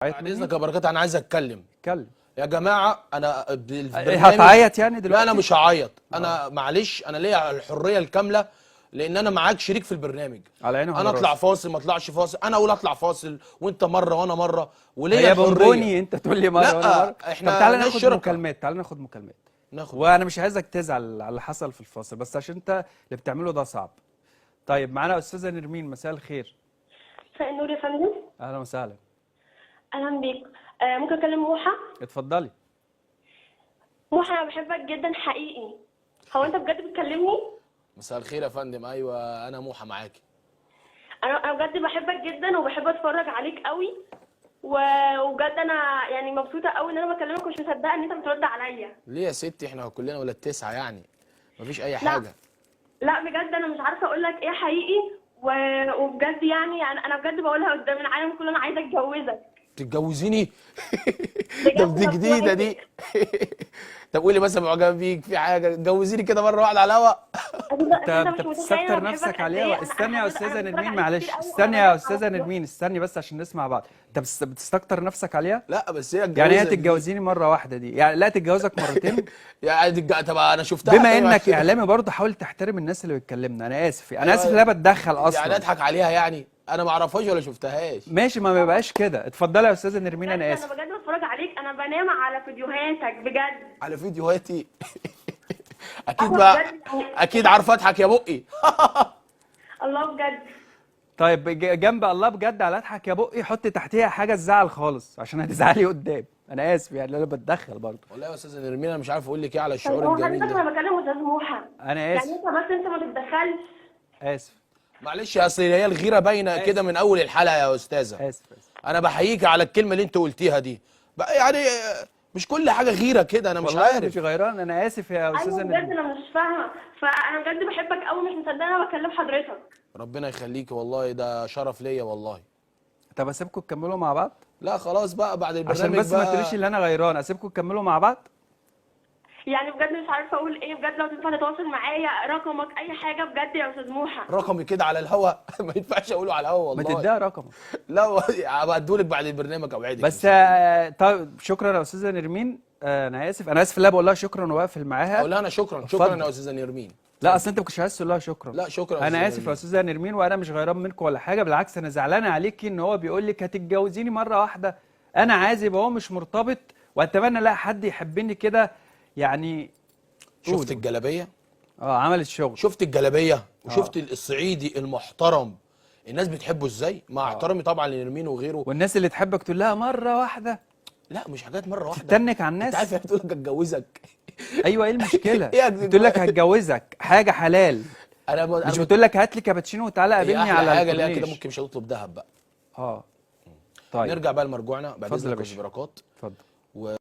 بعد اذنك يا بركات انا عايز اتكلم. اتكلم يا جماعه انا هتعيط يعني دلوقتي؟ لا انا مش هعيط، انا معلش انا ليا الحريه الكامله لان انا معاك شريك في البرنامج. على عيني وعلى انا اطلع راسي. فاصل ما اطلعش فاصل، انا اقول اطلع فاصل وانت مره وانا مره وليا هي الحريه. بونبوني انت تقول لي مره لا وانا مره. احنا طب تعالى ناس ناخد شركة. مكالمات، تعالى ناخد مكالمات. ناخد. وانا مش عايزك تزعل على اللي حصل في الفاصل، بس عشان انت اللي بتعمله ده صعب. طيب معانا استاذه نرمين، مساء الخير. مساء النور يا فندم. اهلا وسهلا. اهلا بيك. ممكن اكلم موحى؟ اتفضلي. موحى انا بحبك جدا حقيقي. هو انت بجد بتكلمني؟ مساء الخير يا فندم، ايوه انا موحى معاكي. انا بجد بحبك جدا وبحب اتفرج عليك قوي وبجد انا يعني مبسوطه قوي ان انا بكلمك ومش مصدقه ان انت بترد عليا. ليه يا ستي؟ احنا كلنا ولاد تسعه يعني مفيش اي لا. حاجه. لا بجد انا مش عارفه اقول لك ايه حقيقي وبجد يعني انا بجد بقولها قدام العالم كله، انا عايزه اتجوزك. تتجوزيني؟ بجد طب دي بس جديده دي. طب قولي مثلا معجبه بيك في حاجه، اتجوزيني كده مره واحده على الهوا. انت بتستكتر نفسك عليها. استني يا استاذه نرمين، معلش استني يا استاذه نرمين، استني بس عشان نسمع بعض. انت بتستكتر نفسك عليها؟ لا بس هي يعني هي الجوازة دي. تتجوزيني مره واحده دي يعني لا تتجوزك مرتين؟ يعني طب انا شفتها. بما طيب انك اعلامي برضه حاول تحترم الناس اللي بتكلمنا. انا اسف، انا أيوة. اسف ان انا بتدخل يعني اصلا. اضحك عليها يعني؟ انا ما اعرفهاش ولا شفتهاش. ماشي، ما بيبقاش كده. اتفضلي يا استاذه نرمين، انا انا اسف. بجد بتفرج عليك، انا بنام على فيديوهاتك بجد. على فيديوهاتي؟ اكيد أيوة بقى. بجد يعني. اكيد عارفه اضحك يا بقي. الله بجد. طيب جنب الله بجد على اضحك يا بقي حط تحتيها حاجه تزعل خالص عشان هتزعلي قدام. انا اسف يعني انا بتدخل برضه. والله يا استاذه نرمين انا مش عارف اقول لك ايه على طب الشعور هو الجميل حضرتك ده. انا بكلم استاذ موحى. انا يعني اسف. انت ما تتدخلش. اسف. معلش اصل هي الغيره باينه كده من اول الحلقه يا استاذه. اسف. انا بحييك على الكلمه اللي انت قلتيها دي بقى يعني. مش كل حاجه غيره كده، انا مش والله عارف. مش غيران، انا اسف يا استاذه ايوه بجد نرمين. انا مش فاهمه، فانا بجد بحبك قوي مش مصدقه انا بكلم حضرتك. ربنا يخليكي والله، ده شرف ليا والله. طب اسيبكم تكملوا مع بعض؟ لا خلاص بقى بعد البرنامج عشان بس بقى. ما تقوليش ان انا غيران. اسيبكم تكملوا مع بعض؟ يعني بجد مش عارفه اقول ايه، بجد لو تنفع تتواصل معايا رقمك اي حاجه بجد يا استاذ موحى. رقمي كده على الهوا؟ ما ينفعش اقوله على الهوا ما والله. تديها رقمك. لا هبقى ادولك بعد البرنامج اوعدك. بس طيب شكرا يا استاذه نرمين. انا اسف، انا اسف. لا بقول لها شكرا وبقفل معاها. اقول لها انا شكرا. شكرا يا استاذه نرمين. لا اصل انت ما كنتش عايز تقول لها شكرا. لا شكرا يا انا أستاذة اسف يا نرمين. استاذه نرمين، وانا مش غيران منكم ولا حاجه. بالعكس انا زعلان عليكي ان هو بيقول لك هتتجوزيني مره واحده. انا عازب وهو مش مرتبط، واتمنى لا حد يحبني كده يعني. شفت الجلابيه؟ عملت شغل. شفت الجلابيه وشفت الصعيدي المحترم الناس بتحبه ازاي، مع احترامي طبعا لنرمين وغيره. والناس اللي تحبك تقول لها مره واحده. لا مش حاجات مره واحده. تتنك على الناس. انت عارف هي بتقول لك اتجوزك. ايوه ايه المشكله؟ إيه بتقول لك هتجوزك حاجه حلال. مش بتقول لك هات لي كابتشينو وتعالى قابلني على حاجه ليها كده الكورنيش. ممكن مش هتطلب ذهب بقى. طيب نرجع بقى لمرجوعنا بعد اتفضل يا اذنك يا باشا. بركات. اتفضل.